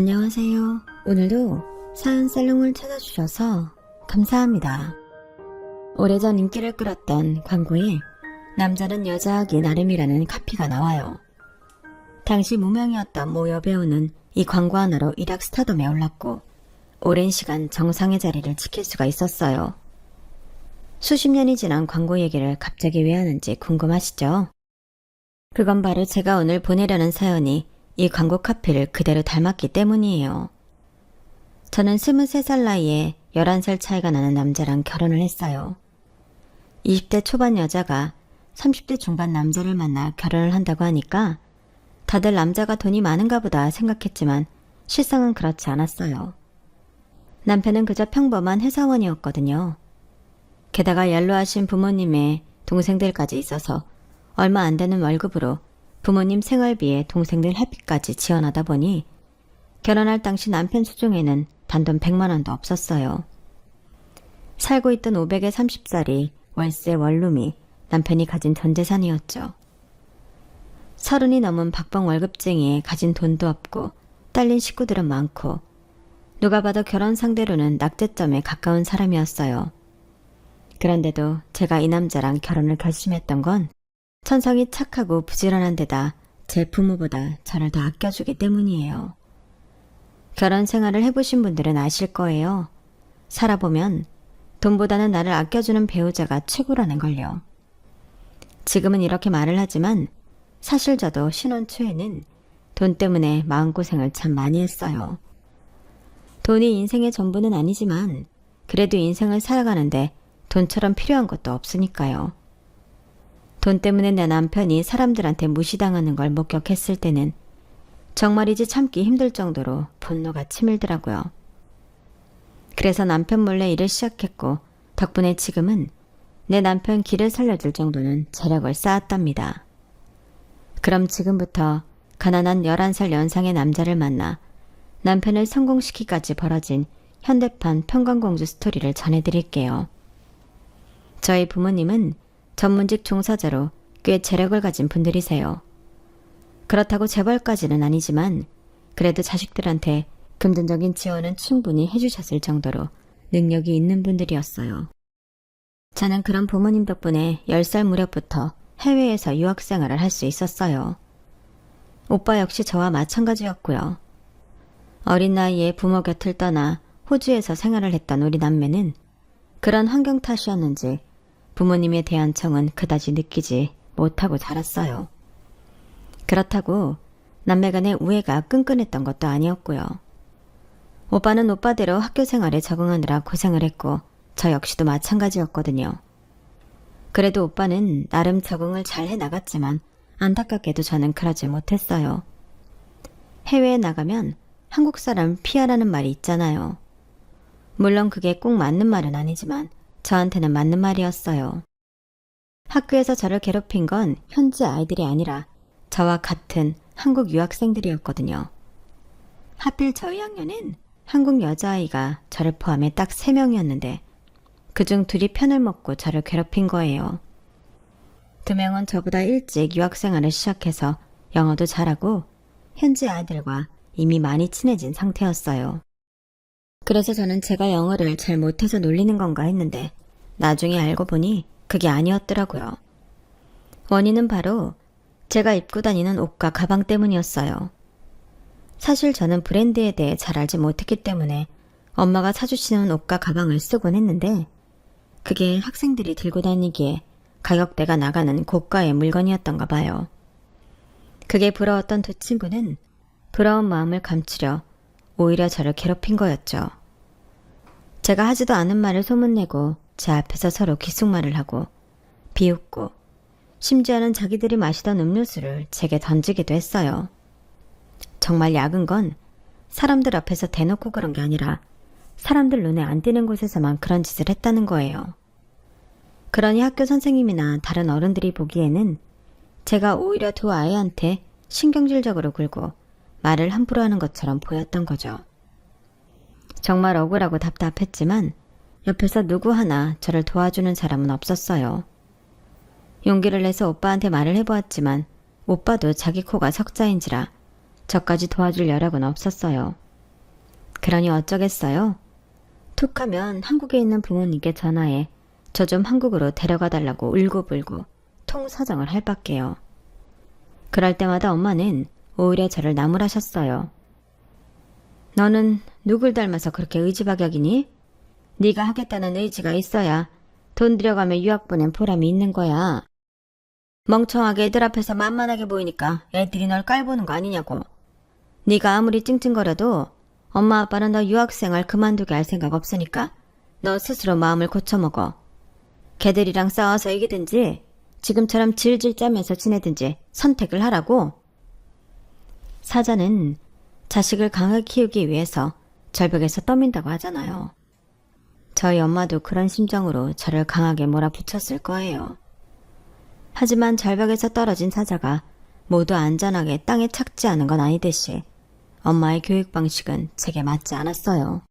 안녕하세요. 오늘도 사연살롱을 찾아주셔서 감사합니다. 오래전 인기를 끌었던 광고에 남자는 여자하기 나름이라는 카피가 나와요. 당시 무명이었던 모 여배우는 이 광고 하나로 일약 스타덤에 올랐고 오랜 시간 정상의 자리를 지킬 수가 있었어요. 수십 년이 지난 광고 얘기를 갑자기 왜 하는지 궁금하시죠? 그건 바로 제가 오늘 보내려는 사연이 이 광고 카피를 그대로 닮았기 때문이에요. 저는 23살 나이에 11살 차이가 나는 남자랑 결혼을 했어요. 20대 초반 여자가 30대 중반 남자를 만나 결혼을 한다고 하니까 다들 남자가 돈이 많은가 보다 생각했지만 실상은 그렇지 않았어요. 남편은 그저 평범한 회사원이었거든요. 게다가 연로하신 부모님의 동생들까지 있어서 얼마 안 되는 월급으로 부모님 생활비에 동생들 학비까지 지원하다 보니 결혼할 당시 남편 수중에는 단돈 100만 원도 없었어요. 살고 있던 500에 30살이 월세 원룸이 남편이 가진 전 재산이었죠. 30이 넘은 박봉 월급쟁이에 가진 돈도 없고 딸린 식구들은 많고 누가 봐도 결혼 상대로는 낙제점에 가까운 사람이었어요. 그런데도 제가 이 남자랑 결혼을 결심했던 건 천성이 착하고 부지런한 데다 제 부모보다 저를 더 아껴주기 때문이에요. 결혼 생활을 해보신 분들은 아실 거예요. 살아보면 돈보다는 나를 아껴주는 배우자가 최고라는 걸요. 지금은 이렇게 말을 하지만 사실 저도 신혼 초에는 돈 때문에 마음고생을 참 많이 했어요. 돈이 인생의 전부는 아니지만 그래도 인생을 살아가는데 돈처럼 필요한 것도 없으니까요. 돈 때문에 내 남편이 사람들한테 무시당하는 걸 목격했을 때는 정말이지 참기 힘들 정도로 분노가 치밀더라고요. 그래서 남편 몰래 일을 시작했고 덕분에 지금은 내 남편 길을 살려줄 정도는 재력을 쌓았답니다. 그럼 지금부터 가난한 11살 연상의 남자를 만나 남편을 성공시키기까지 벌어진 현대판 평강공주 스토리를 전해드릴게요. 저희 부모님은 전문직 종사자로 꽤 재력을 가진 분들이세요. 그렇다고 재벌까지는 아니지만 그래도 자식들한테 금전적인 지원은 충분히 해주셨을 정도로 능력이 있는 분들이었어요. 저는 그런 부모님 덕분에 10살 무렵부터 해외에서 유학생활을 할 수 있었어요. 오빠 역시 저와 마찬가지였고요. 어린 나이에 부모 곁을 떠나 호주에서 생활을 했던 우리 남매는 그런 환경 탓이었는지 부모님에 대한 정은 그다지 느끼지 못하고 자랐어요. 그렇다고 남매 간의 우애가 끈끈했던 것도 아니었고요. 오빠는 오빠대로 학교 생활에 적응하느라 고생을 했고 저 역시도 마찬가지였거든요. 그래도 오빠는 나름 적응을 잘 해나갔지만 안타깝게도 저는 그러지 못했어요. 해외에 나가면 한국 사람 피하라는 말이 있잖아요. 물론 그게 꼭 맞는 말은 아니지만 저한테는 맞는 말이었어요. 학교에서 저를 괴롭힌 건 현지 아이들이 아니라 저와 같은 한국 유학생들이었거든요. 하필 저희 학년엔 한국 여자아이가 저를 포함해 딱 3명이었는데 그중 2이 편을 먹고 저를 괴롭힌 거예요. 2명은 저보다 일찍 유학생활을 시작해서 영어도 잘하고 현지 아이들과 이미 많이 친해진 상태였어요. 그래서 저는 제가 영어를 잘 못해서 놀리는 건가 했는데 나중에 알고 보니 그게 아니었더라고요. 원인은 바로 제가 입고 다니는 옷과 가방 때문이었어요. 사실 저는 브랜드에 대해 잘 알지 못했기 때문에 엄마가 사주시는 옷과 가방을 쓰곤 했는데 그게 학생들이 들고 다니기에 가격대가 나가는 고가의 물건이었던가 봐요. 그게 부러웠던 2 친구는 부러운 마음을 감추려 오히려 저를 괴롭힌 거였죠. 제가 하지도 않은 말을 소문내고 제 앞에서 서로 기숙말을 하고 비웃고 심지어는 자기들이 마시던 음료수를 제게 던지기도 했어요. 정말 야근 건 사람들 앞에서 대놓고 그런 게 아니라 사람들 눈에 안 띄는 곳에서만 그런 짓을 했다는 거예요. 그러니 학교 선생님이나 다른 어른들이 보기에는 제가 오히려 2 아이한테 신경질적으로 굴고 말을 함부로 하는 것처럼 보였던 거죠. 정말 억울하고 답답했지만 옆에서 누구 하나 저를 도와주는 사람은 없었어요. 용기를 내서 오빠한테 말을 해보았지만 오빠도 자기 코가 석자인지라 저까지 도와줄 여력은 없었어요. 그러니 어쩌겠어요? 툭 하면 한국에 있는 부모님께 전화해 저 좀 한국으로 데려가 달라고 울고불고 통사정을 할 밖에요. 그럴 때마다 엄마는 오히려 저를 나무라셨어요. 너는 누굴 닮아서 그렇게 의지박약이니? 네가 하겠다는 의지가 있어야 돈 들여가며 유학 보낸 보람이 있는 거야. 멍청하게 애들 앞에서 만만하게 보이니까 애들이 널 깔보는 거 아니냐고. 네가 아무리 찡찡거려도 엄마 아빠는 너 유학생활 그만두게 할 생각 없으니까 너 스스로 마음을 고쳐먹어. 걔들이랑 싸워서 이기든지 지금처럼 질질 짜면서 지내든지 선택을 하라고. 사자는 자식을 강하게 키우기 위해서 절벽에서 떠민다고 하잖아요. 저희 엄마도 그런 심정으로 저를 강하게 몰아붙였을 거예요. 하지만 절벽에서 떨어진 사자가 모두 안전하게 땅에 착지하는 건 아니듯이 엄마의 교육 방식은 제게 맞지 않았어요.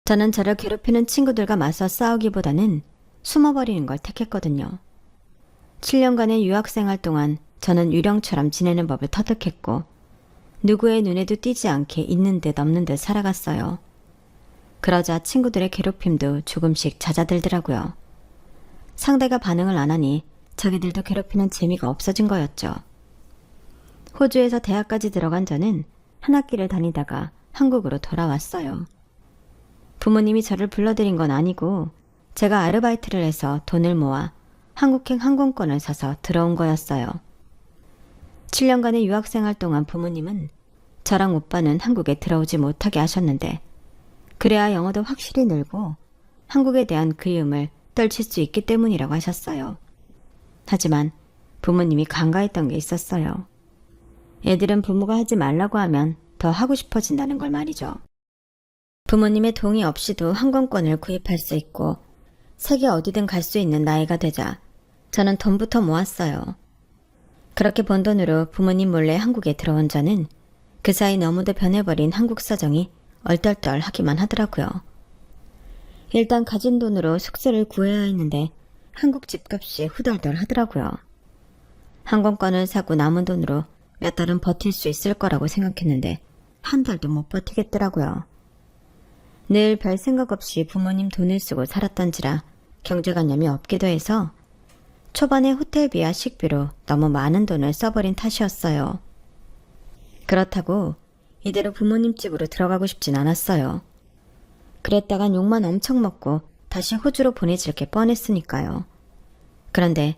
저는 저를 괴롭히는 친구들과 맞서 싸우기보다는 숨어버리는 걸 택했거든요. 7년간의 유학생활 동안 저는 유령처럼 지내는 법을 터득했고 누구의 눈에도 띄지 않게 있는 듯 없는 듯 살아갔어요. 그러자 친구들의 괴롭힘도 조금씩 잦아들더라고요. 상대가 반응을 안 하니 자기들도 괴롭히는 재미가 없어진 거였죠. 호주에서 대학까지 들어간 저는 한 학기를 다니다가 한국으로 돌아왔어요. 부모님이 저를 불러들인 건 아니고 제가 아르바이트를 해서 돈을 모아 한국행 항공권을 사서 들어온 거였어요. 7년간의 유학생활 동안 부모님은 저랑 오빠는 한국에 들어오지 못하게 하셨는데 그래야 영어도 확실히 늘고 한국에 대한 그리움을 떨칠 수 있기 때문이라고 하셨어요. 하지만 부모님이 간과했던 게 있었어요. 애들은 부모가 하지 말라고 하면 더 하고 싶어진다는 걸 말이죠. 부모님의 동의 없이도 항공권을 구입할 수 있고 세계 어디든 갈 수 있는 나이가 되자 저는 돈부터 모았어요. 그렇게 번 돈으로 부모님 몰래 한국에 들어온 저는 그 사이 너무도 변해버린 한국 사정이 얼떨떨하기만 하더라고요. 일단 가진 돈으로 숙소를 구해야 했는데 한국 집값이 후덜덜 하더라고요. 항공권을 사고 남은 돈으로 몇 달은 버틸 수 있을 거라고 생각했는데 한 달도 못 버티겠더라고요. 늘 별 생각 없이 부모님 돈을 쓰고 살았던지라 경제관념이 없기도 해서 초반에 호텔비와 식비로 너무 많은 돈을 써버린 탓이었어요. 그렇다고 이대로 부모님 집으로 들어가고 싶진 않았어요. 그랬다간 욕만 엄청 먹고 다시 호주로 보내질 게 뻔했으니까요. 그런데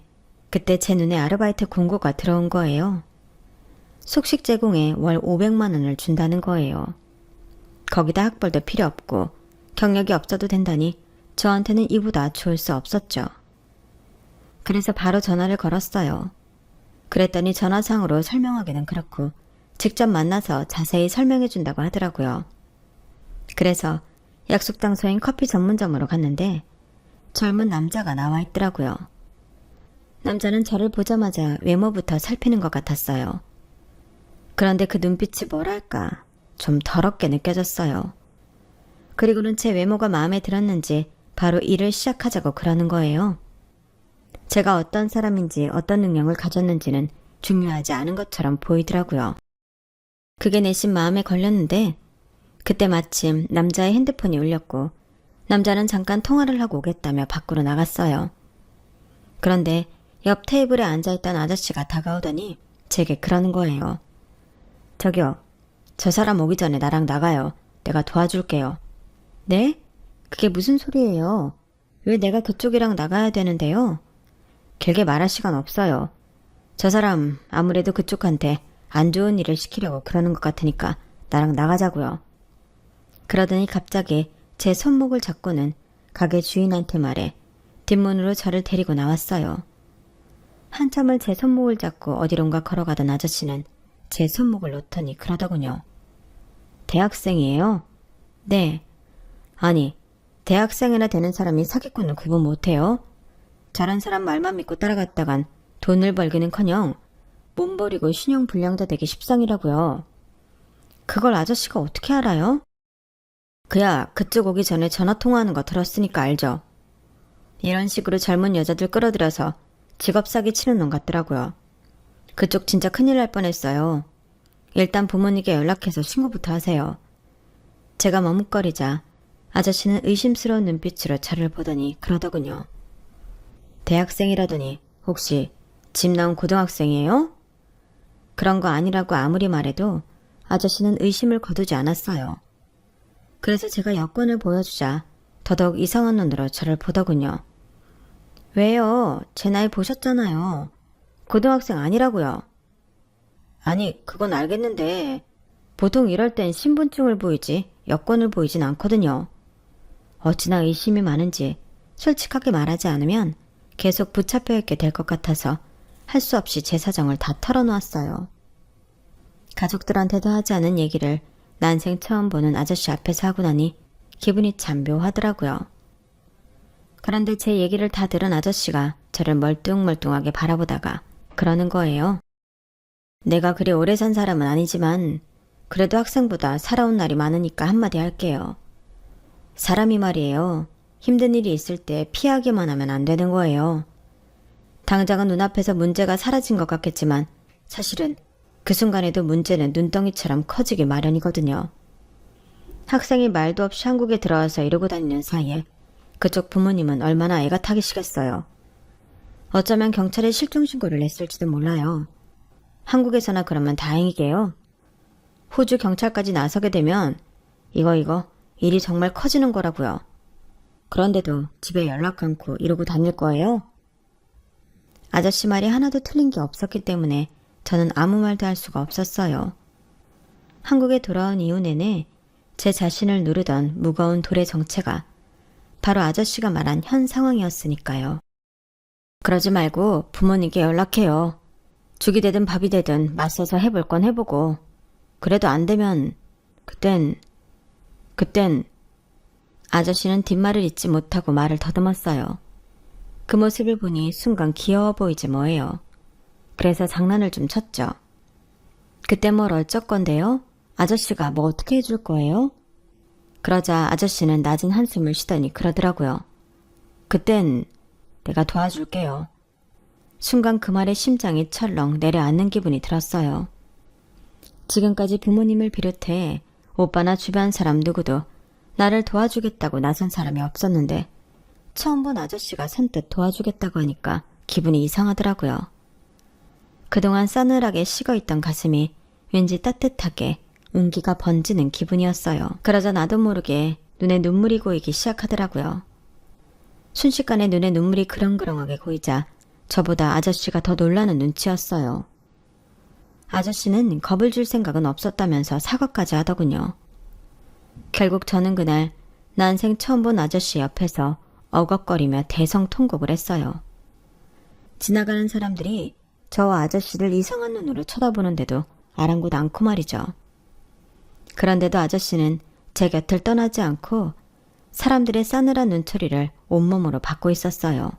그때 제 눈에 아르바이트 공고가 들어온 거예요. 숙식 제공에 월 500만 원을 준다는 거예요. 거기다 학벌도 필요 없고 경력이 없어도 된다니 저한테는 이보다 좋을 수 없었죠. 그래서 바로 전화를 걸었어요. 그랬더니 전화상으로 설명하기는 그렇고 직접 만나서 자세히 설명해 준다고 하더라고요. 그래서 약속 장소인 커피 전문점으로 갔는데 젊은 남자가 나와 있더라고요. 남자는 저를 보자마자 외모부터 살피는 것 같았어요. 그런데 그 눈빛이 뭐랄까 좀 더럽게 느껴졌어요. 그리고는 제 외모가 마음에 들었는지 바로 일을 시작하자고 그러는 거예요. 제가 어떤 사람인지 어떤 능력을 가졌는지는 중요하지 않은 것처럼 보이더라고요. 그게 내심 마음에 걸렸는데 그때 마침 남자의 핸드폰이 울렸고 남자는 잠깐 통화를 하고 오겠다며 밖으로 나갔어요. 그런데 옆 테이블에 앉아있던 아저씨가 다가오더니 제게 그러는 거예요. 저기요, 저 사람 오기 전에 나랑 나가요. 내가 도와줄게요. 네? 그게 무슨 소리예요? 왜 내가 그쪽이랑 나가야 되는데요? 길게 말할 시간 없어요. 저 사람 아무래도 그쪽한테 안 좋은 일을 시키려고 그러는 것 같으니까 나랑 나가자고요. 그러더니 갑자기 제 손목을 잡고는 가게 주인한테 말해 뒷문으로 저를 데리고 나왔어요. 한참을 제 손목을 잡고 어디론가 걸어가던 아저씨는 제 손목을 놓더니 그러더군요. 대학생이에요? 네. 아니, 대학생이나 되는 사람이 사기꾼을 구분 못해요? 저런 사람 말만 믿고 따라갔다간 돈을 벌기는커녕 몸 버리고 신용불량자 되기 십상이라고요. 그걸 아저씨가 어떻게 알아요? 그야 그쪽 오기 전에 전화통화하는 거 들었으니까 알죠. 이런 식으로 젊은 여자들 끌어들여서 직업 사기 치는 놈 같더라고요. 그쪽 진짜 큰일 날 뻔했어요. 일단 부모님께 연락해서 신고부터 하세요. 제가 머뭇거리자 아저씨는 의심스러운 눈빛으로 저를 보더니 그러더군요. 대학생이라더니 혹시 집 나온 고등학생이에요? 그런 거 아니라고 아무리 말해도 아저씨는 의심을 거두지 않았어요. 그래서 제가 여권을 보여주자 더더욱 이상한 눈으로 저를 보더군요. 왜요? 제 나이 보셨잖아요. 고등학생 아니라고요. 아니, 그건 알겠는데 보통 이럴 땐 신분증을 보이지 여권을 보이진 않거든요. 어찌나 의심이 많은지 솔직하게 말하지 않으면 계속 붙잡혀 있게 될 것 같아서 할 수 없이 제 사정을 다 털어놓았어요. 가족들한테도 하지 않은 얘기를 난생 처음 보는 아저씨 앞에서 하고 나니 기분이 참 묘하더라고요. 그런데 제 얘기를 다 들은 아저씨가 저를 멀뚱멀뚱하게 바라보다가 그러는 거예요. 내가 그리 오래 산 사람은 아니지만 그래도 학생보다 살아온 날이 많으니까 한마디 할게요. 사람이 말이에요. 힘든 일이 있을 때 피하기만 하면 안 되는 거예요. 당장은 눈앞에서 문제가 사라진 것 같겠지만 사실은 그 순간에도 문제는 눈덩이처럼 커지기 마련이거든요. 학생이 말도 없이 한국에 들어와서 이러고 다니는 사이에 그쪽 부모님은 얼마나 애가 타기시겠어요. 어쩌면 경찰에 실종신고를 냈을지도 몰라요. 한국에서나 그러면 다행이게요. 호주 경찰까지 나서게 되면 이거 일이 정말 커지는 거라고요. 그런데도 집에 연락 않고 이러고 다닐 거예요? 아저씨 말이 하나도 틀린 게 없었기 때문에 저는 아무 말도 할 수가 없었어요. 한국에 돌아온 이후 내내 제 자신을 누르던 무거운 돌의 정체가 바로 아저씨가 말한 현 상황이었으니까요. 그러지 말고 부모님께 연락해요. 죽이 되든 밥이 되든 맞서서 해볼 건 해보고 그래도 안 되면 그땐 아저씨는 뒷말을 잇지 못하고 말을 더듬었어요. 그 모습을 보니 순간 귀여워 보이지 뭐예요. 그래서 장난을 좀 쳤죠. 그때 뭘 어쩔 건데요? 아저씨가 뭐 어떻게 해줄 거예요? 그러자 아저씨는 낮은 한숨을 쉬더니 그러더라고요. 그땐 내가 도와줄게요. 순간 그 말에 심장이 철렁 내려앉는 기분이 들었어요. 지금까지 부모님을 비롯해 오빠나 주변 사람 누구도 나를 도와주겠다고 나선 사람이 없었는데 처음 본 아저씨가 선뜻 도와주겠다고 하니까 기분이 이상하더라고요. 그동안 싸늘하게 식어있던 가슴이 왠지 따뜻하게 온기가 번지는 기분이었어요. 그러자 나도 모르게 눈에 눈물이 고이기 시작하더라고요. 순식간에 눈에 눈물이 그렁그렁하게 고이자 저보다 아저씨가 더 놀라는 눈치였어요. 아저씨는 겁을 줄 생각은 없었다면서 사과까지 하더군요. 결국 저는 그날 난생 처음 본 아저씨 옆에서 어걱거리며 대성통곡을 했어요. 지나가는 사람들이 저와 아저씨를 이상한 눈으로 쳐다보는데도 아랑곳 않고 말이죠. 그런데도 아저씨는 제 곁을 떠나지 않고 사람들의 싸늘한 눈초리를 온몸으로 받고 있었어요.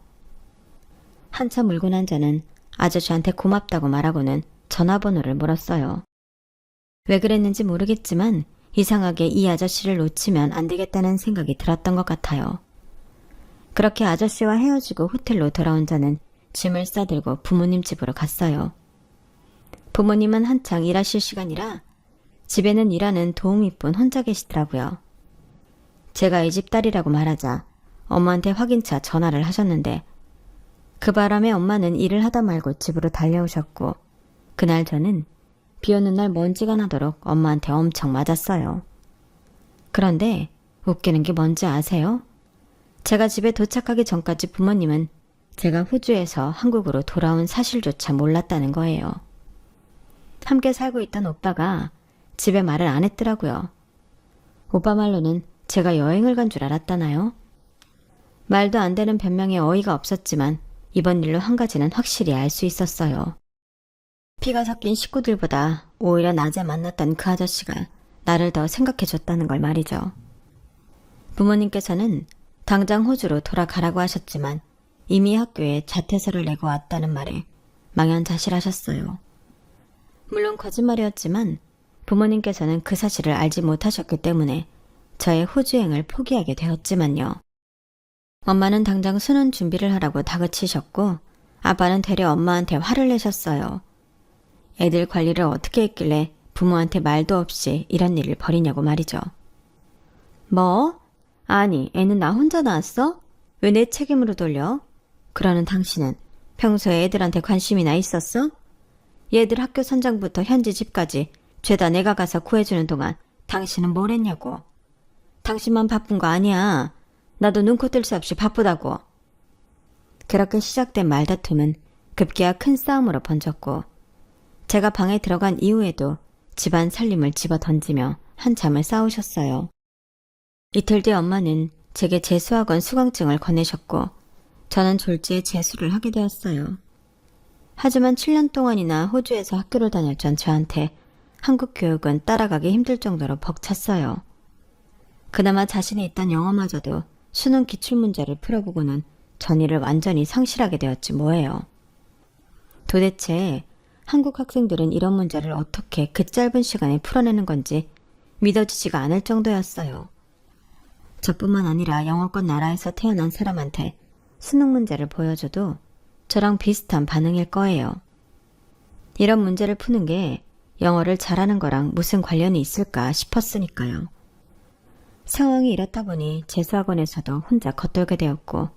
한참 울고 난 저는 아저씨한테 고맙다고 말하고는 전화번호를 물었어요. 왜 그랬는지 모르겠지만 이상하게 이 아저씨를 놓치면 안 되겠다는 생각이 들었던 것 같아요. 그렇게 아저씨와 헤어지고 호텔로 돌아온 저는 짐을 싸들고 부모님 집으로 갔어요. 부모님은 한창 일하실 시간이라 집에는 일하는 도우미뿐 혼자 계시더라고요. 제가 이 집 딸이라고 말하자 엄마한테 확인차 전화를 하셨는데 그 바람에 엄마는 일을 하다 말고 집으로 달려오셨고 그날 저는 비 오는 날 먼지가 나도록 엄마한테 엄청 맞았어요. 그런데 웃기는 게 뭔지 아세요? 제가 집에 도착하기 전까지 부모님은 제가 호주에서 한국으로 돌아온 사실조차 몰랐다는 거예요. 함께 살고 있던 오빠가 집에 말을 안 했더라고요. 오빠 말로는 제가 여행을 간 줄 알았다나요? 말도 안 되는 변명에 어이가 없었지만 이번 일로 한 가지는 확실히 알 수 있었어요. 피가 섞인 식구들보다 오히려 낮에 만났던 그 아저씨가 나를 더 생각해줬다는 걸 말이죠. 부모님께서는 당장 호주로 돌아가라고 하셨지만 이미 학교에 자퇴서를 내고 왔다는 말에 망연자실하셨어요. 물론 거짓말이었지만 부모님께서는 그 사실을 알지 못하셨기 때문에 저의 호주여행을 포기하게 되었지만요. 엄마는 당장 수능 준비를 하라고 다그치셨고 아빠는 되려 엄마한테 화를 내셨어요. 애들 관리를 어떻게 했길래 부모한테 말도 없이 이런 일을 벌이냐고 말이죠. 뭐? 아니, 애는 나 혼자 낳았어? 왜 내 책임으로 돌려? 그러는 당신은 평소에 애들한테 관심이나 있었어? 얘들 학교 선장부터 현지 집까지 죄다 내가 가서 구해주는 동안 당신은 뭘 했냐고. 당신만 바쁜 거 아니야. 나도 눈코 뜰 새 없이 바쁘다고. 그렇게 시작된 말다툼은 급기야 큰 싸움으로 번졌고, 제가 방에 들어간 이후에도 집안 살림을 집어 던지며 한참을 싸우셨어요. 이틀 뒤 엄마는 제게 재수학원 수강증을 건네셨고, 저는 졸지에 재수를 하게 되었어요. 하지만 7년 동안이나 호주에서 학교를 다녔던 저한테 한국 교육은 따라가기 힘들 정도로 벅찼어요. 그나마 자신이 있던 영어마저도 수능 기출문제를 풀어보고는 전의를 완전히 상실하게 되었지 뭐예요. 도대체 한국 학생들은 이런 문제를 어떻게 그 짧은 시간에 풀어내는 건지 믿어지지가 않을 정도였어요. 저뿐만 아니라 영어권 나라에서 태어난 사람한테 수능 문제를 보여줘도 저랑 비슷한 반응일 거예요. 이런 문제를 푸는 게 영어를 잘하는 거랑 무슨 관련이 있을까 싶었으니까요. 상황이 이렇다 보니 재수학원에서도 혼자 겉돌게 되었고,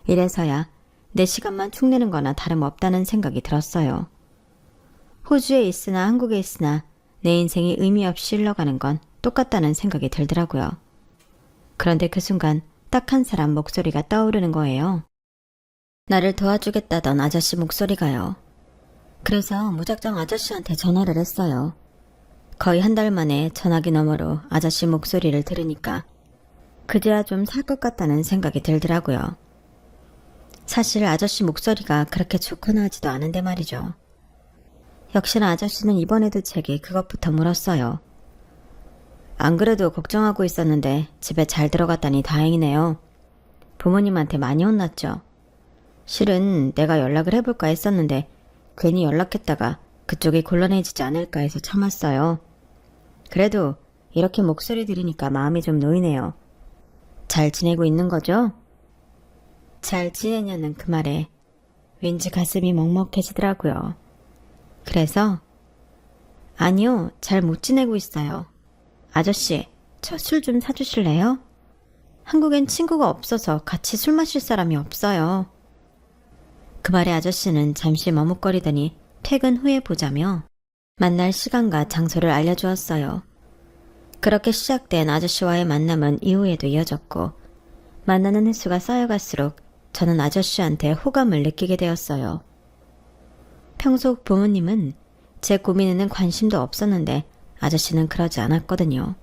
이래서야 내 시간만 축내는 거나 다름없다는 생각이 들었어요. 호주에 있으나 한국에 있으나 내 인생이 의미 없이 흘러가는 건 똑같다는 생각이 들더라고요. 그런데 그 순간 딱 한 사람 목소리가 떠오르는 거예요. 나를 도와주겠다던 아저씨 목소리가요. 그래서 무작정 아저씨한테 전화를 했어요. 거의 한 달 만에 전화기 너머로 아저씨 목소리를 들으니까 그제야 좀 살 것 같다는 생각이 들더라고요. 사실 아저씨 목소리가 그렇게 좋거나 하지도 않은데 말이죠. 역시나 아저씨는 이번에도 제게 그것부터 물었어요. 안 그래도 걱정하고 있었는데 집에 잘 들어갔다니 다행이네요. 부모님한테 많이 혼났죠. 실은 내가 연락을 해볼까 했었는데 괜히 연락했다가 그쪽이 곤란해지지 않을까 해서 참았어요. 그래도 이렇게 목소리 들으니까 마음이 좀 놓이네요. 잘 지내고 있는 거죠? 잘 지내냐는 그 말에 왠지 가슴이 먹먹해지더라고요. 그래서 아니요, 잘 못 지내고 있어요. 아저씨, 저 술 좀 사주실래요? 한국엔 친구가 없어서 같이 술 마실 사람이 없어요. 그 말에 아저씨는 잠시 머뭇거리더니 퇴근 후에 보자며 만날 시간과 장소를 알려주었어요. 그렇게 시작된 아저씨와의 만남은 이후에도 이어졌고, 만나는 횟수가 쌓여갈수록 저는 아저씨한테 호감을 느끼게 되었어요. 평소 부모님은 제 고민에는 관심도 없었는데 아저씨는 그러지 않았거든요.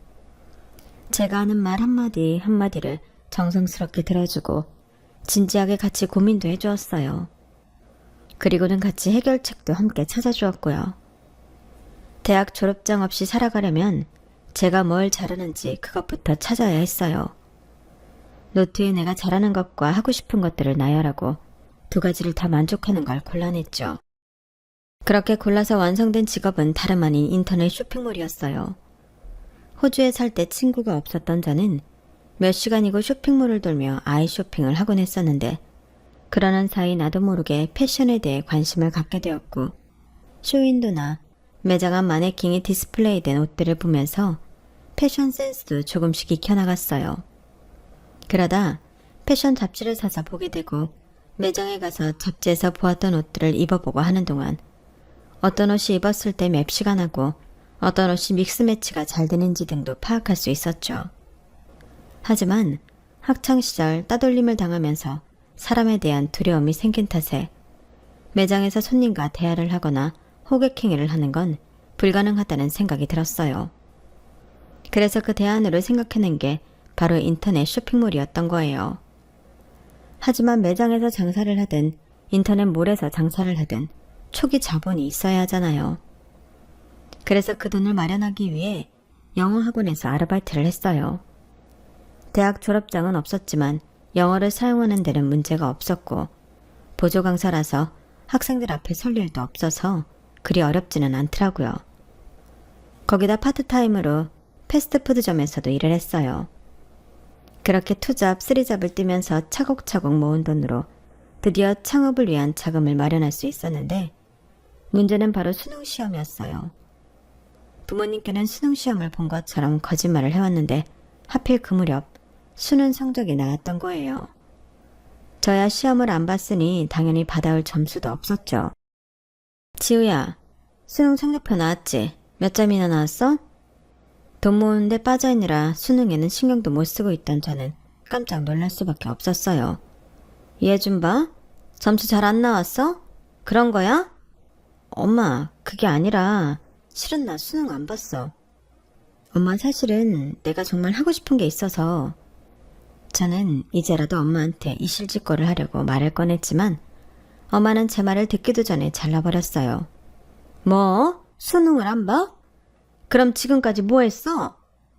제가 하는 말 한마디 한마디를 정성스럽게 들어주고 진지하게 같이 고민도 해주었어요. 그리고는 같이 해결책도 함께 찾아주었고요. 대학 졸업장 없이 살아가려면 제가 뭘 잘하는지 그것부터 찾아야 했어요. 노트에 내가 잘하는 것과 하고 싶은 것들을 나열하고 두 가지를 다 만족하는 걸 골라냈죠. 그렇게 골라서 완성된 직업은 다름 아닌 인터넷 쇼핑몰이었어요. 호주에 살 때 친구가 없었던 저는 몇 시간이고 쇼핑몰을 돌며 아이 쇼핑을 하곤 했었는데, 그러는 사이 나도 모르게 패션에 대해 관심을 갖게 되었고, 쇼윈도나 매장 앞 마네킹이 디스플레이된 옷들을 보면서 패션 센스도 조금씩 익혀나갔어요. 그러다 패션 잡지를 사서 보게 되고 매장에 가서 잡지에서 보았던 옷들을 입어보고 하는 동안 어떤 옷이 입었을 때 맵시가 나고 어떤 옷이 믹스매치가 잘 되는지 등도 파악할 수 있었죠. 하지만 학창시절 따돌림을 당하면서 사람에 대한 두려움이 생긴 탓에 매장에서 손님과 대화를 하거나 호객행위를 하는 건 불가능하다는 생각이 들었어요. 그래서 그 대안으로 생각해낸 게 바로 인터넷 쇼핑몰이었던 거예요. 하지만 매장에서 장사를 하든 인터넷 몰에서 장사를 하든 초기 자본이 있어야 하잖아요. 그래서 그 돈을 마련하기 위해 영어 학원에서 아르바이트를 했어요. 대학 졸업장은 없었지만 영어를 사용하는 데는 문제가 없었고, 보조 강사라서 학생들 앞에 설 일도 없어서 그리 어렵지는 않더라고요. 거기다 파트타임으로 패스트푸드점에서도 일을 했어요. 그렇게 투잡, 쓰리잡을 뛰면서 차곡차곡 모은 돈으로 드디어 창업을 위한 자금을 마련할 수 있었는데, 문제는 바로 수능시험이었어요. 부모님께는 수능시험을 본 것처럼 거짓말을 해왔는데 하필 그 무렵 수능 성적이 나왔던 거예요. 저야 시험을 안 봤으니 당연히 받아올 점수도 없었죠. 지우야, 수능 성적표 나왔지? 몇 점이나 나왔어? 돈 모으는데 빠져있느라 수능에는 신경도 못 쓰고 있던 저는 깜짝 놀랄 수밖에 없었어요. 얘 좀 봐. 점수 잘 안 나왔어? 그런 거야? 엄마, 그게 아니라 실은 나 수능 안 봤어. 엄마, 사실은 내가 정말 하고 싶은 게 있어서. 저는 이제라도 엄마한테 이실직고를 하려고 말을 꺼냈지만 엄마는 제 말을 듣기도 전에 잘라버렸어요. 뭐? 수능을 안 봐? 그럼 지금까지 뭐 했어?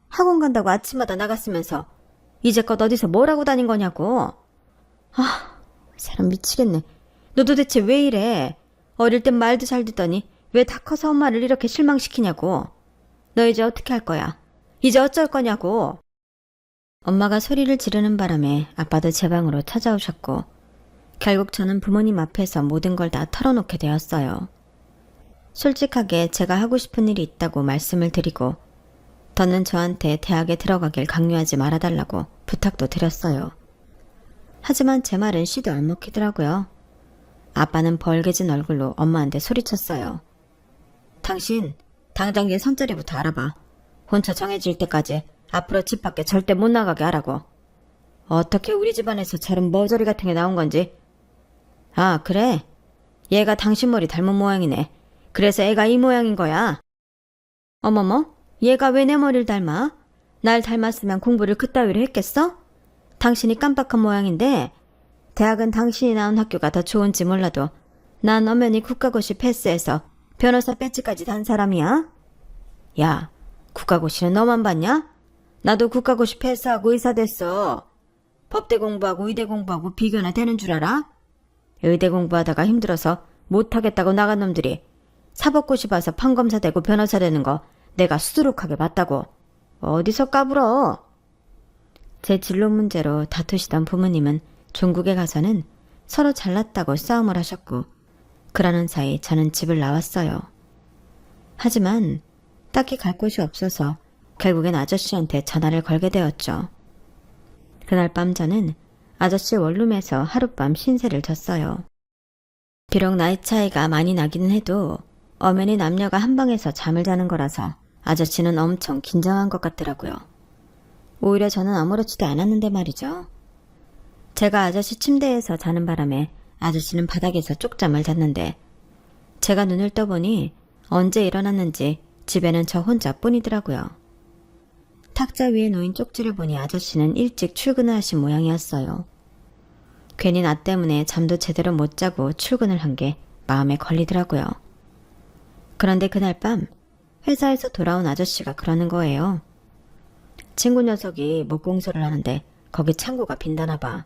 학원 간다고 아침마다 나갔으면서 이제껏 어디서 뭘 하고 다닌 거냐고. 아, 사람 미치겠네. 너 도대체 왜 이래? 어릴 땐 말도 잘 듣더니 왜 다 커서 엄마를 이렇게 실망시키냐고. 너 이제 어떻게 할 거야? 이제 어쩔 거냐고. 엄마가 소리를 지르는 바람에 아빠도 제 방으로 찾아오셨고 결국 저는 부모님 앞에서 모든 걸 다 털어놓게 되었어요. 솔직하게 제가 하고 싶은 일이 있다고 말씀을 드리고 더는 저한테 대학에 들어가길 강요하지 말아달라고 부탁도 드렸어요. 하지만 제 말은 씨도 안 먹히더라고요. 아빠는 벌개진 얼굴로 엄마한테 소리쳤어요. 당신 당장 얘 손자리부터 알아봐. 혼자 정해질 때까지 앞으로 집 밖에 절대 못 나가게 하라고. 어떻게 우리 집안에서 저런 머저리 같은 게 나온 건지. 아, 그래? 얘가 당신 머리 닮은 모양이네. 그래서 애가 이 모양인 거야. 어머머, 얘가 왜 내 머리를 닮아? 날 닮았으면 공부를 그따위로 했겠어? 당신이 깜빡한 모양인데 대학은 당신이 나온 학교가 더 좋은지 몰라도 난 엄연히 국가고시 패스해서 변호사 배지까지 단 사람이야. 야, 국가고시는 너만 봤냐? 나도 국가고시 패스하고 의사 됐어. 법대 공부하고 의대 공부하고 비교나 되는 줄 알아? 의대 공부하다가 힘들어서 못하겠다고 나간 놈들이 사법고시 봐서 판검사 되고 변호사 되는 거 내가 수두룩하게 봤다고. 어디서 까불어. 제 진로 문제로 다투시던 부모님은 종국에 가서는 서로 잘났다고 싸움을 하셨고 그러는 사이 저는 집을 나왔어요. 하지만 딱히 갈 곳이 없어서 결국엔 아저씨한테 전화를 걸게 되었죠. 그날 밤 저는 아저씨 원룸에서 하룻밤 신세를 졌어요. 비록 나이 차이가 많이 나기는 해도 엄연히 남녀가 한 방에서 잠을 자는 거라서 아저씨는 엄청 긴장한 것 같더라고요. 오히려 저는 아무렇지도 않았는데 말이죠. 제가 아저씨 침대에서 자는 바람에 아저씨는 바닥에서 쪽잠을 잤는데 제가 눈을 떠보니 언제 일어났는지 집에는 저 혼자뿐이더라고요. 탁자 위에 놓인 쪽지를 보니 아저씨는 일찍 출근을 하신 모양이었어요. 괜히 나 때문에 잠도 제대로 못 자고 출근을 한 게 마음에 걸리더라고요. 그런데 그날 밤 회사에서 돌아온 아저씨가 그러는 거예요. 친구 녀석이 목공소를 하는데 거기 창고가 빈다나 봐.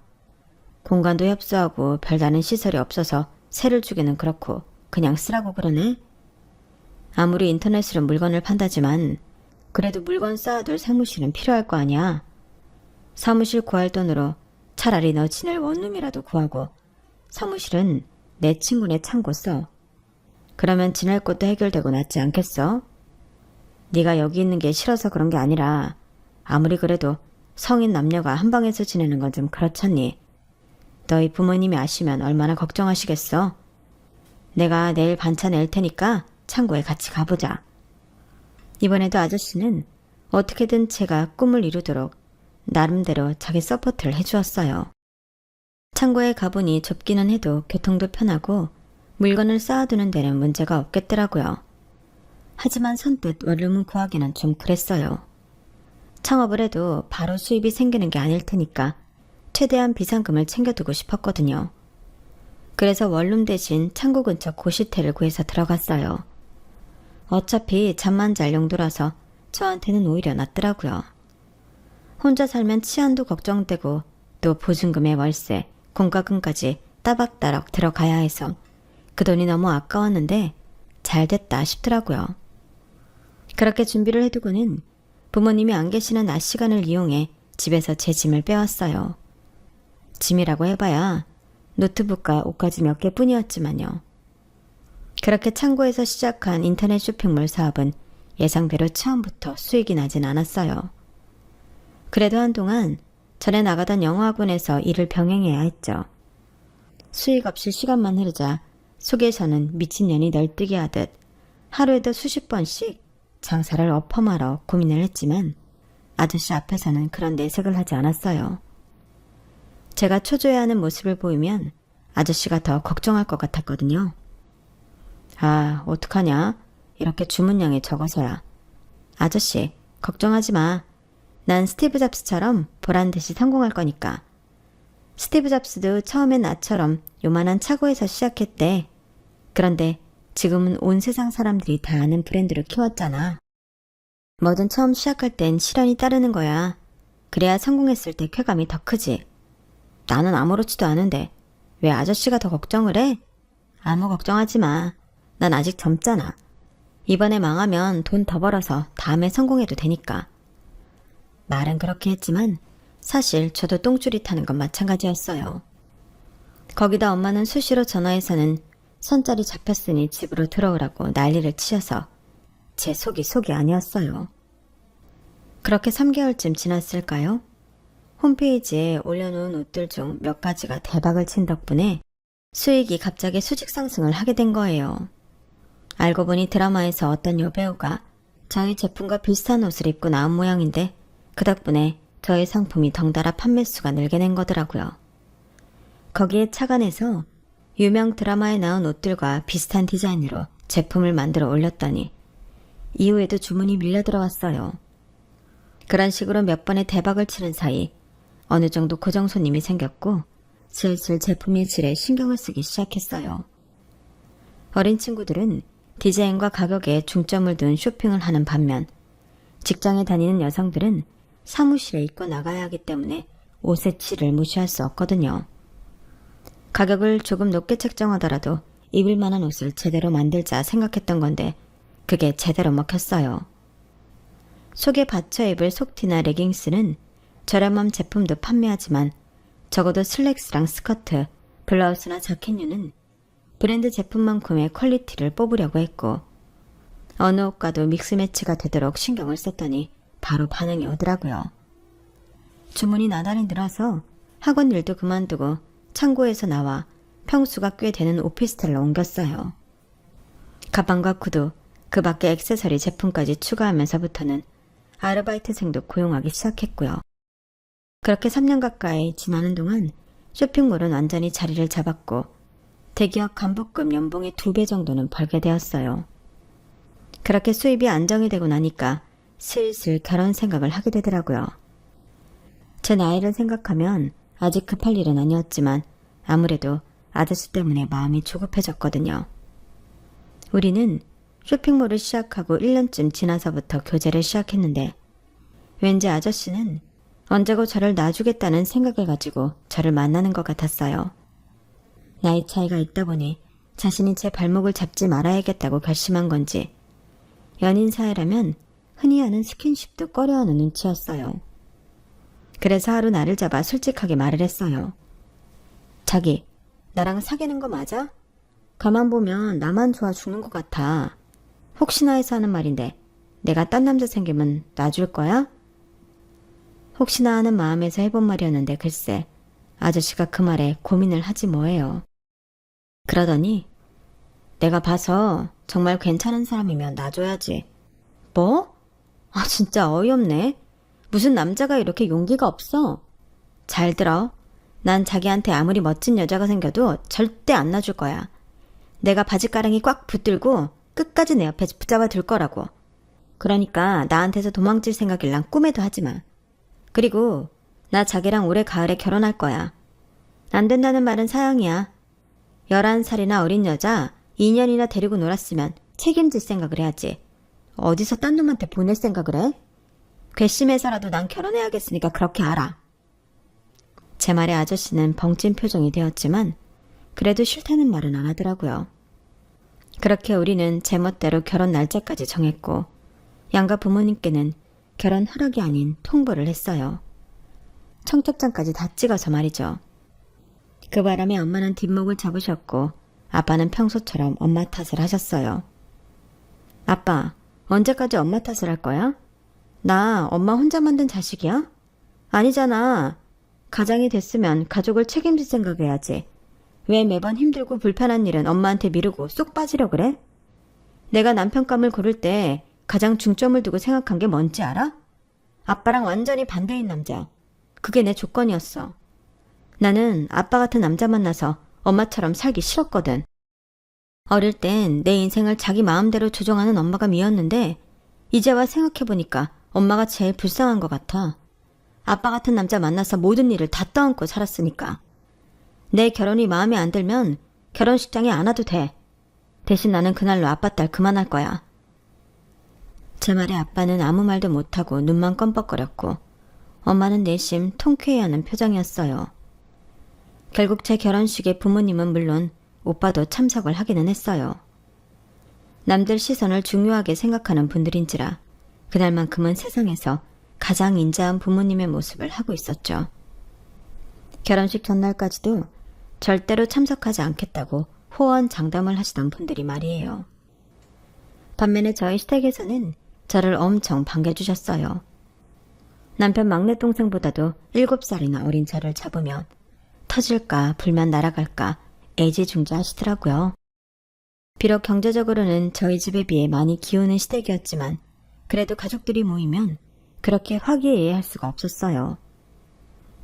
공간도 협소하고 별다른 시설이 없어서 세를 주기는 그렇고 그냥 쓰라고 그러네. 아무리 인터넷으로 물건을 판다지만 그래도 물건 쌓아둘 사무실은 필요할 거 아니야. 사무실 구할 돈으로 차라리 너 지낼 원룸이라도 구하고 사무실은 내 친구네 창고 써. 그러면 지낼 곳도 해결되고 낫지 않겠어? 네가 여기 있는 게 싫어서 그런 게 아니라 아무리 그래도 성인 남녀가 한 방에서 지내는 건 좀 그렇잖니. 너희 부모님이 아시면 얼마나 걱정하시겠어? 내가 내일 반찬 낼 테니까 창고에 같이 가보자. 이번에도 아저씨는 어떻게든 제가 꿈을 이루도록 나름대로 자기 서포트를 해주었어요. 창고에 가보니 좁기는 해도 교통도 편하고 물건을 쌓아두는 데는 문제가 없겠더라고요. 하지만 선뜻 원룸을 구하기는 좀 그랬어요. 창업을 해도 바로 수입이 생기는 게 아닐 테니까 최대한 비상금을 챙겨두고 싶었거든요. 그래서 원룸 대신 창고 근처 고시텔을 구해서 들어갔어요. 어차피 잠만 잘 용도라서 저한테는 오히려 낫더라고요. 혼자 살면 치안도 걱정되고 또 보증금에 월세, 공과금까지 따박따박 들어가야 해서 그 돈이 너무 아까웠는데 잘 됐다 싶더라고요. 그렇게 준비를 해두고는 부모님이 안 계시는 낮 시간을 이용해 집에서 제 짐을 빼왔어요. 짐이라고 해봐야 노트북과 옷가지 몇 개뿐이었지만요. 그렇게 창고에서 시작한 인터넷 쇼핑몰 사업은 예상대로 처음부터 수익이 나진 않았어요. 그래도 한동안 전에 나가던 영어학원에서 일을 병행해야 했죠. 수익 없이 시간만 흐르자 속에서는 미친년이 널뛰게 하듯 하루에도 수십 번씩 장사를 엎어말어 고민을 했지만 아저씨 앞에서는 그런 내색을 하지 않았어요. 제가 초조해하는 모습을 보이면 아저씨가 더 걱정할 것 같았거든요. 아, 어떡하냐? 이렇게 주문량이 적어서야. 아저씨, 걱정하지 마. 난 스티브 잡스처럼 보란듯이 성공할 거니까. 스티브 잡스도 처음엔 나처럼 요만한 차고에서 시작했대. 그런데 지금은 온 세상 사람들이 다 아는 브랜드를 키웠잖아. 뭐든 처음 시작할 땐 시련이 따르는 거야. 그래야 성공했을 때 쾌감이 더 크지. 나는 아무렇지도 않은데 왜 아저씨가 더 걱정을 해? 아무 걱정하지 마. 난 아직 젊잖아. 이번에 망하면 돈 더 벌어서 다음에 성공해도 되니까. 말은 그렇게 했지만 사실 저도 똥줄이 타는 건 마찬가지였어요. 거기다 엄마는 수시로 전화해서는 손자리 잡혔으니 집으로 들어오라고 난리를 치셔서 제 속이 아니었어요. 그렇게 3개월쯤 지났을까요? 홈페이지에 올려놓은 옷들 중 몇 가지가 대박을 친 덕분에 수익이 갑자기 수직 상승을 하게 된 거예요. 알고 보니 드라마에서 어떤 여배우가 저희 제품과 비슷한 옷을 입고 나온 모양인데 그 덕분에 저희 상품이 덩달아 판매수가 늘게 된 거더라고요. 거기에 착안해서 유명 드라마에 나온 옷들과 비슷한 디자인으로 제품을 만들어 올렸더니 이후에도 주문이 밀려 들어왔어요. 그런 식으로 몇 번의 대박을 치는 사이 어느 정도 고정 손님이 생겼고 슬슬 제품의 질에 신경을 쓰기 시작했어요. 어린 친구들은 디자인과 가격에 중점을 둔 쇼핑을 하는 반면 직장에 다니는 여성들은 사무실에 입고 나가야 하기 때문에 옷의 질을 무시할 수 없거든요. 가격을 조금 높게 책정하더라도 입을 만한 옷을 제대로 만들자 생각했던 건데 그게 제대로 먹혔어요. 속에 받쳐 입을 속티나 레깅스는 저렴한 제품도 판매하지만 적어도 슬랙스랑 스커트, 블라우스나 자켓류는 브랜드 제품만큼의 퀄리티를 뽑으려고 했고 어느 옷과도 믹스매치가 되도록 신경을 썼더니 바로 반응이 오더라고요. 주문이 나날이 늘어서 학원 일도 그만두고 창고에서 나와 평수가 꽤 되는 오피스텔로 옮겼어요. 가방과 구두, 그 밖에 액세서리 제품까지 추가하면서부터는 아르바이트생도 고용하기 시작했고요. 그렇게 3년 가까이 지나는 동안 쇼핑몰은 완전히 자리를 잡았고 대기업 간부급 연봉의 2배 정도는 벌게 되었어요. 그렇게 수입이 안정이 되고 나니까 슬슬 결혼 생각을 하게 되더라고요. 제 나이를 생각하면 아직 급할 일은 아니었지만 아무래도 아저씨 때문에 마음이 조급해졌거든요. 우리는 쇼핑몰을 시작하고 1년쯤 지나서부터 교제를 시작했는데 왠지 아저씨는 언제고 저를 놔주겠다는 생각을 가지고 저를 만나는 것 같았어요. 나이 차이가 있다 보니 자신이 제 발목을 잡지 말아야겠다고 결심한 건지 연인 사이라면 흔히 하는 스킨십도 꺼려하는 눈치였어요. 그래서 하루 나를 잡아 솔직하게 말을 했어요. 자기, 나랑 사귀는 거 맞아? 가만 보면 나만 좋아 죽는 것 같아. 혹시나 해서 하는 말인데 내가 딴 남자 생기면 놔줄 거야? 혹시나 하는 마음에서 해본 말이었는데 글쎄 아저씨가 그 말에 고민을 하지 뭐예요. 그러더니 내가 봐서 정말 괜찮은 사람이면 놔줘야지. 뭐? 아 진짜 어이없네. 무슨 남자가 이렇게 용기가 없어. 잘 들어. 난 자기한테 아무리 멋진 여자가 생겨도 절대 안 놔줄 거야. 내가 바지가랑이 꽉 붙들고 끝까지 내 옆에 붙잡아 둘 거라고. 그러니까 나한테서 도망칠 생각일랑 꿈에도 하지 마. 그리고 나 자기랑 올해 가을에 결혼할 거야. 안 된다는 말은 사양이야. 11살이나 어린 여자 2년이나 데리고 놀았으면 책임질 생각을 해야지. 어디서 딴 놈한테 보낼 생각을 해? 괘씸해서라도 난 결혼해야겠으니까 그렇게 알아. 제 말에 아저씨는 벙찐 표정이 되었지만 그래도 싫다는 말은 안 하더라고요. 그렇게 우리는 제멋대로 결혼 날짜까지 정했고 양가 부모님께는 결혼 허락이 아닌 통보를 했어요. 청첩장까지 다 찍어서 말이죠. 그 바람에 엄마는 뒷목을 잡으셨고 아빠는 평소처럼 엄마 탓을 하셨어요. 아빠, 언제까지 엄마 탓을 할 거야? 나 엄마 혼자 만든 자식이야? 아니잖아. 가장이 됐으면 가족을 책임질 생각해야지. 왜 매번 힘들고 불편한 일은 엄마한테 미루고 쏙 빠지려 그래? 내가 남편감을 고를 때 가장 중점을 두고 생각한 게 뭔지 알아? 아빠랑 완전히 반대인 남자. 그게 내 조건이었어. 나는 아빠 같은 남자 만나서 엄마처럼 살기 싫었거든. 어릴 땐 내 인생을 자기 마음대로 조종하는 엄마가 미웠는데 이제와 생각해보니까 엄마가 제일 불쌍한 것 같아. 아빠 같은 남자 만나서 모든 일을 다 떠안고 살았으니까. 내 결혼이 마음에 안 들면 결혼식장에 안 와도 돼. 대신 나는 그날로 아빠 딸 그만할 거야. 제 말에 아빠는 아무 말도 못하고 눈만 껌뻑거렸고 엄마는 내심 통쾌해하는 표정이었어요. 결국 제 결혼식에 부모님은 물론 오빠도 참석을 하기는 했어요. 남들 시선을 중요하게 생각하는 분들인지라 그날만큼은 세상에서 가장 인자한 부모님의 모습을 하고 있었죠. 결혼식 전날까지도 절대로 참석하지 않겠다고 호언장담을 하시던 분들이 말이에요. 반면에 저희 시댁에서는 저를 엄청 반겨주셨어요. 남편 막내 동생보다도 7살이나 어린 저를 잡으면 터질까 불만 날아갈까 애지중지하시더라고요. 비록 경제적으로는 저희 집에 비해 많이 기우는 시댁이었지만 그래도 가족들이 모이면 그렇게 화기애애할 수가 없었어요.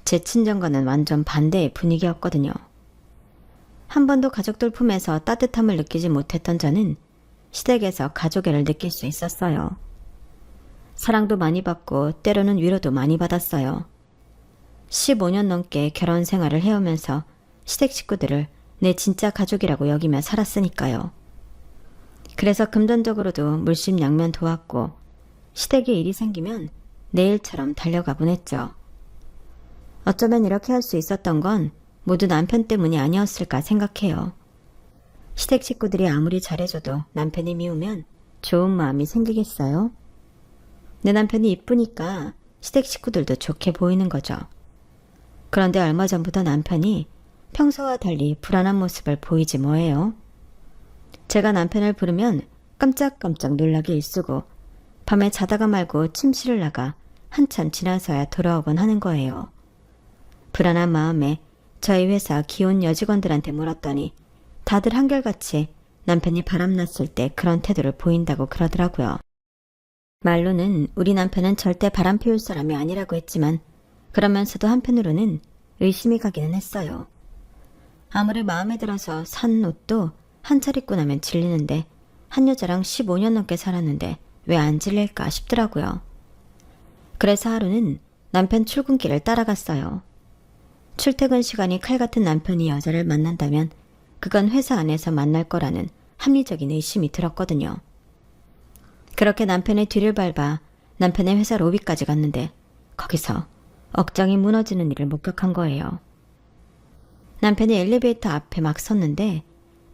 제 친정과는 완전 반대의 분위기였거든요. 한 번도 가족들 품에서 따뜻함을 느끼지 못했던 저는 시댁에서 가족애를 느낄 수 있었어요. 사랑도 많이 받고 때로는 위로도 많이 받았어요. 15년 넘게 결혼 생활을 해오면서 시댁 식구들을 내 진짜 가족이라고 여기며 살았으니까요. 그래서 금전적으로도 물심양면 도왔고 시댁에 일이 생기면 내일처럼 달려가곤 했죠. 어쩌면 이렇게 할 수 있었던 건 모두 남편 때문이 아니었을까 생각해요. 시댁 식구들이 아무리 잘해줘도 남편이 미우면 좋은 마음이 생기겠어요? 내 남편이 이쁘니까 시댁 식구들도 좋게 보이는 거죠. 그런데 얼마 전부터 남편이 평소와 달리 불안한 모습을 보이지 뭐예요. 제가 남편을 부르면 깜짝깜짝 놀라게 일쓰고 밤에 자다가 말고 침실을 나가 한참 지나서야 돌아오곤 하는 거예요. 불안한 마음에 저희 회사 기혼 여직원들한테 물었더니 다들 한결같이 남편이 바람났을 때 그런 태도를 보인다고 그러더라고요. 말로는 우리 남편은 절대 바람 피울 사람이 아니라고 했지만 그러면서도 한편으로는 의심이 가기는 했어요. 아무리 마음에 들어서 산 옷도 한 차례 입고 나면 질리는데 한 여자랑 15년 넘게 살았는데 왜 안 질릴까 싶더라고요. 그래서 하루는 남편 출근길을 따라갔어요. 출퇴근 시간이 칼 같은 남편이 여자를 만난다면 그건 회사 안에서 만날 거라는 합리적인 의심이 들었거든요. 그렇게 남편의 뒤를 밟아 남편의 회사 로비까지 갔는데 거기서 억장이 무너지는 일을 목격한 거예요. 남편이 엘리베이터 앞에 막 섰는데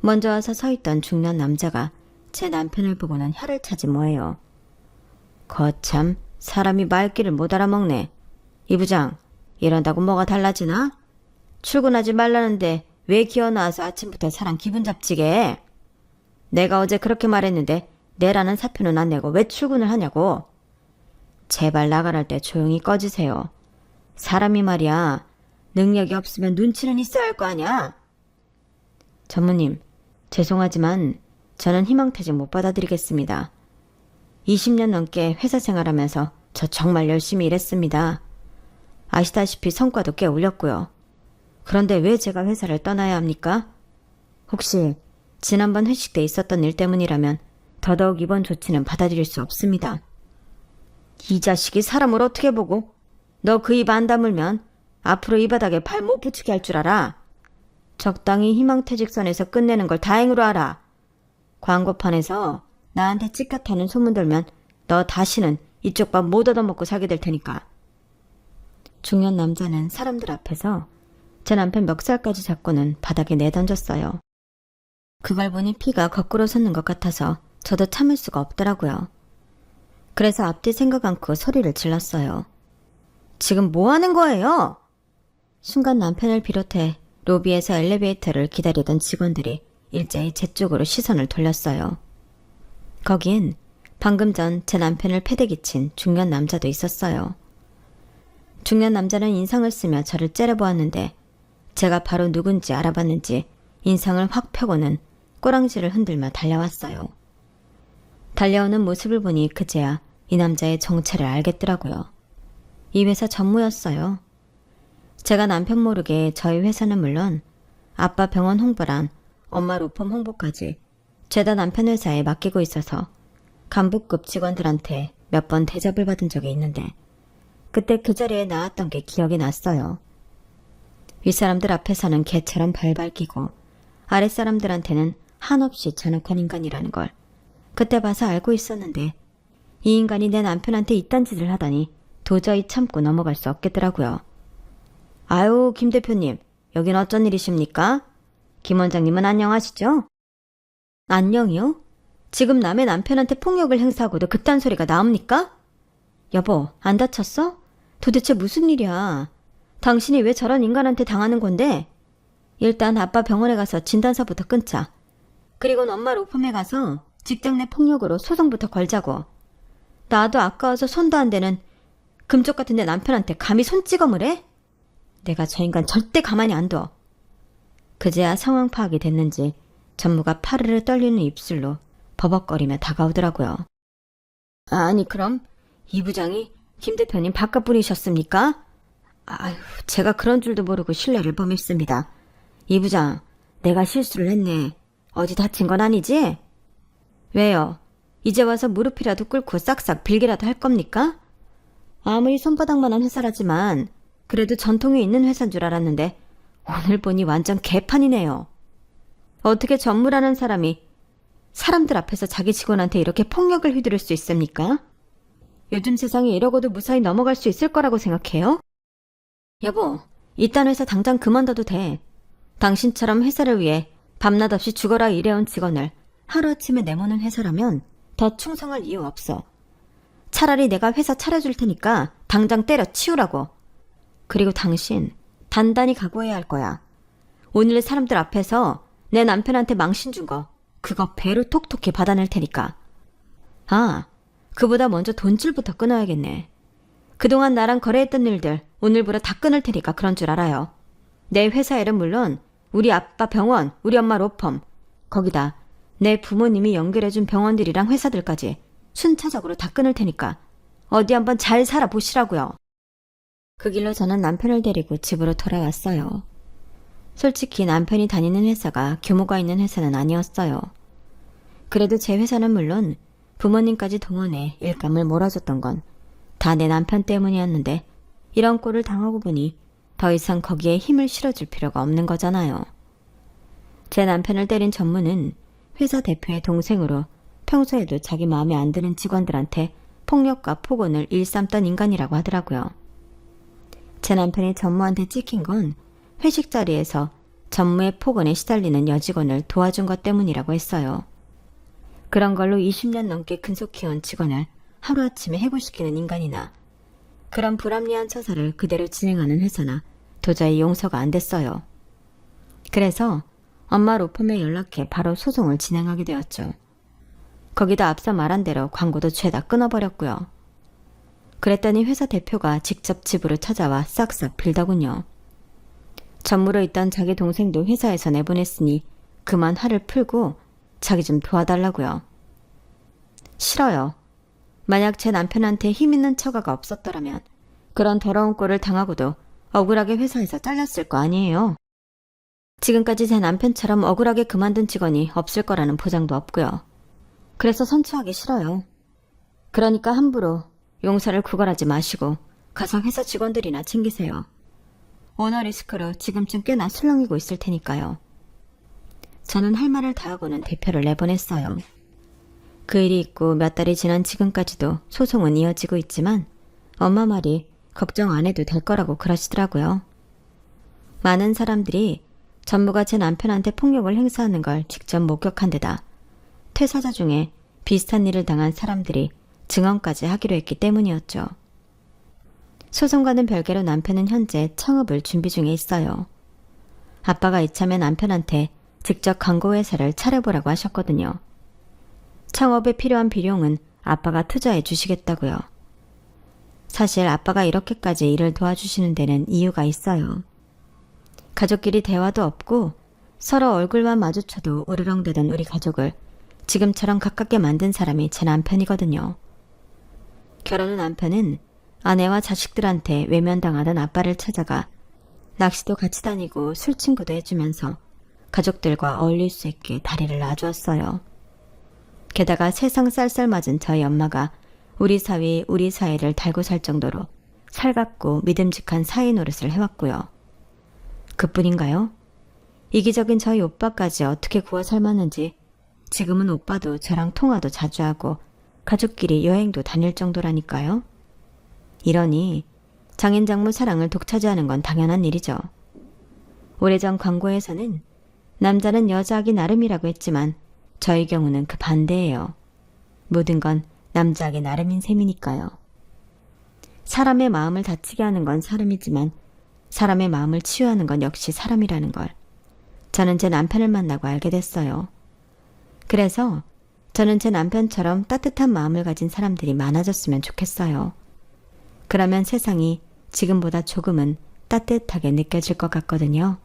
먼저 와서 서 있던 중년 남자가 제 남편을 보고는 혀를 차지 뭐예요. 거참 사람이 말귀를 못 알아먹네. 이 부장 이런다고 뭐가 달라지나? 출근하지 말라는데 왜 기어나와서 아침부터 사람 기분 잡지게 해? 내가 어제 그렇게 말했는데 내라는 사표는 안 내고 왜 출근을 하냐고. 제발 나가랄 때 조용히 꺼지세요. 사람이 말이야 능력이 없으면 눈치는 있어야 할 거 아니야. 전무님 죄송하지만 저는 희망퇴직 못 받아드리겠습니다. 20년 넘게 회사 생활하면서 저 정말 열심히 일했습니다. 아시다시피 성과도 꽤 올렸고요. 그런데 왜 제가 회사를 떠나야 합니까? 혹시 지난번 회식 때 있었던 일 때문이라면 더더욱 이번 조치는 받아들일 수 없습니다. 이 자식이 사람을 어떻게 보고? 너 그 입 안 다물면 앞으로 이 바닥에 발 못 붙이게 할 줄 알아. 적당히 희망퇴직선에서 끝내는 걸 다행으로 알아. 광고판에서 나한테 찌끗하는 소문 들면 너 다시는 이쪽 밥 못 얻어먹고 살게 될 테니까. 중년 남자는 사람들 앞에서 제 남편 멱살까지 잡고는 바닥에 내던졌어요. 그걸 보니 피가 거꾸로 솟는 것 같아서 저도 참을 수가 없더라고요. 그래서 앞뒤 생각 않고 소리를 질렀어요. 지금 뭐 하는 거예요? 순간 남편을 비롯해 로비에서 엘리베이터를 기다리던 직원들이 일제히 제 쪽으로 시선을 돌렸어요. 거기엔 방금 전 제 남편을 패대기 친 중년 남자도 있었어요. 중년 남자는 인상을 쓰며 저를 째려보았는데 제가 바로 누군지 알아봤는지 인상을 확 펴고는 꼬랑지를 흔들며 달려왔어요. 달려오는 모습을 보니 그제야 이 남자의 정체를 알겠더라고요. 이 회사 전무였어요. 제가 남편 모르게 저희 회사는 물론 아빠 병원 홍보랑 엄마 로펌 홍보까지 죄다 남편 회사에 맡기고 있어서 간부급 직원들한테 몇 번 대접을 받은 적이 있는데 그때 그 자리에 나왔던 게 기억이 났어요. 윗사람들 앞에서는 개처럼 발발 끼고 아랫사람들한테는 한없이 잔혹한 인간이라는 걸 그때 봐서 알고 있었는데 이 인간이 내 남편한테 이딴 짓을 하다니 도저히 참고 넘어갈 수 없겠더라고요. 아유, 김 대표님, 여긴 어쩐 일이십니까? 김 원장님은 안녕하시죠? 안녕이요? 지금 남의 남편한테 폭력을 행사하고도 그딴 소리가 나옵니까? 여보, 안 다쳤어? 도대체 무슨 일이야? 당신이 왜 저런 인간한테 당하는 건데? 일단 아빠 병원에 가서 진단서부터 끊자. 그리고 엄마 로펌에 가서 직장 내 폭력으로 소송부터 걸자고. 나도 아까워서 손도 안 대는 금쪽 같은 내 남편한테 감히 손찌검을 해? 내가 저 인간 절대 가만히 안 둬. 그제야 상황 파악이 됐는지 전무가 파르르 떨리는 입술로 버벅거리며 다가오더라고요. 아니 그럼 이 부장이 김 대표님 바깥분이셨습니까? 아휴, 제가 그런 줄도 모르고 신뢰를 범했습니다. 이 부장, 내가 실수를 했네. 어디 다친 건 아니지? 왜요? 이제 와서 무릎이라도 꿇고 싹싹 빌기라도 할 겁니까? 아무리 손바닥만한 회사라지만 그래도 전통이 있는 회사인 줄 알았는데 오늘 보니 완전 개판이네요. 어떻게 전무라는 사람이 사람들 앞에서 자기 직원한테 이렇게 폭력을 휘두를 수 있습니까? 요즘 세상에 이러고도 무사히 넘어갈 수 있을 거라고 생각해요? 여보, 이딴 회사 당장 그만둬도 돼. 당신처럼 회사를 위해 밤낮 없이 죽어라 일해온 직원을 하루아침에 내모는 회사라면 더 충성할 이유 없어. 차라리 내가 회사 차려줄 테니까 당장 때려치우라고. 그리고 당신 단단히 각오해야 할 거야. 오늘 사람들 앞에서 내 남편한테 망신 준 거 그거 배로 톡톡히 받아낼 테니까. 아, 그보다 먼저 돈줄부터 끊어야겠네. 그동안 나랑 거래했던 일들 오늘부로 다 끊을 테니까 그런 줄 알아요. 내 회사 일은 물론 우리 아빠 병원, 우리 엄마 로펌, 거기다 내 부모님이 연결해준 병원들이랑 회사들까지 순차적으로 다 끊을 테니까 어디 한번 잘 살아보시라고요. 그 길로 저는 남편을 데리고 집으로 돌아왔어요. 솔직히 남편이 다니는 회사가 규모가 있는 회사는 아니었어요. 그래도 제 회사는 물론 부모님까지 동원해 일감을 몰아줬던 건 다 내 남편 때문이었는데 이런 꼴을 당하고 보니 더 이상 거기에 힘을 실어줄 필요가 없는 거잖아요. 제 남편을 때린 전무는 회사 대표의 동생으로 평소에도 자기 마음에 안 드는 직원들한테 폭력과 폭언을 일삼던 인간이라고 하더라고요. 제 남편이 전무한테 찍힌 건 회식 자리에서 전무의 폭언에 시달리는 여직원을 도와준 것 때문이라고 했어요. 그런 걸로 20년 넘게 근속해온 직원을 하루아침에 해고시키는 인간이나 그런 불합리한 처사를 그대로 진행하는 회사나 도저히 용서가 안 됐어요. 그래서 엄마 로펌에 연락해 바로 소송을 진행하게 되었죠. 거기다 앞서 말한 대로 광고도 죄다 끊어버렸고요. 그랬더니 회사 대표가 직접 집으로 찾아와 싹싹 빌더군요. 전무로 있던 자기 동생도 회사에서 내보냈으니 그만 화를 풀고 자기 좀 도와달라고요. 싫어요. 만약 제 남편한테 힘 있는 처가가 없었더라면 그런 더러운 꼴을 당하고도 억울하게 회사에서 잘렸을 거 아니에요. 지금까지 제 남편처럼 억울하게 그만둔 직원이 없을 거라는 보장도 없고요. 그래서 선처하기 싫어요. 그러니까 함부로 용서를 구걸하지 마시고 가서 회사 직원들이나 챙기세요. 오너 리스크로 지금쯤 꽤나 술렁이고 있을 테니까요. 저는 할 말을 다 하고는 대표를 내보냈어요. 그 일이 있고 몇 달이 지난 지금까지도 소송은 이어지고 있지만 엄마 말이 걱정 안 해도 될 거라고 그러시더라고요. 많은 사람들이 전무가 제 남편한테 폭력을 행사하는 걸 직접 목격한 데다 퇴사자 중에 비슷한 일을 당한 사람들이 증언까지 하기로 했기 때문이었죠. 소송과는 별개로 남편은 현재 창업을 준비 중에 있어요. 아빠가 이참에 남편한테 직접 광고회사를 차려보라고 하셨거든요. 창업에 필요한 비용은 아빠가 투자해 주시겠다고요. 사실 아빠가 이렇게까지 일을 도와주시는 데는 이유가 있어요. 가족끼리 대화도 없고 서로 얼굴만 마주쳐도 으르렁대던 우리 가족을 지금처럼 가깝게 만든 사람이 제 남편이거든요. 결혼 후 남편은 아내와 자식들한테 외면당하던 아빠를 찾아가 낚시도 같이 다니고 술친구도 해주면서 가족들과 어울릴 수 있게 다리를 놔주었어요. 게다가 세상 쌀쌀맞은 저희 엄마가 우리 사위, 우리 사이를 달고 살 정도로 살갑고 믿음직한 사위 노릇을 해왔고요. 그뿐인가요? 이기적인 저희 오빠까지 어떻게 구워 삶았는지 지금은 오빠도 저랑 통화도 자주 하고 가족끼리 여행도 다닐 정도라니까요. 이러니 장인장모 사랑을 독차지하는 건 당연한 일이죠. 오래전 광고에서는 남자는 여자하기 나름이라고 했지만 저희 경우는 그 반대예요. 모든 건 남자하기 나름인 셈이니까요. 사람의 마음을 다치게 하는 건 사람이지만 사람의 마음을 치유하는 건 역시 사람이라는 걸 저는 제 남편을 만나고 알게 됐어요. 그래서 저는 제 남편처럼 따뜻한 마음을 가진 사람들이 많아졌으면 좋겠어요. 그러면 세상이 지금보다 조금은 따뜻하게 느껴질 것 같거든요.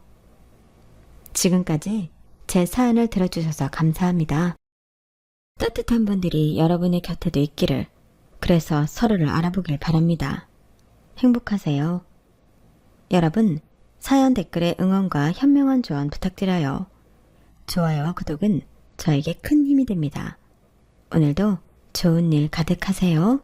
지금까지 제 사연을 들어주셔서 감사합니다. 따뜻한 분들이 여러분의 곁에도 있기를, 그래서 서로를 알아보길 바랍니다. 행복하세요. 여러분, 사연 댓글에 응원과 현명한 조언 부탁드려요. 좋아요와 구독은 저에게 큰 힘이 됩니다. 오늘도 좋은 일 가득하세요.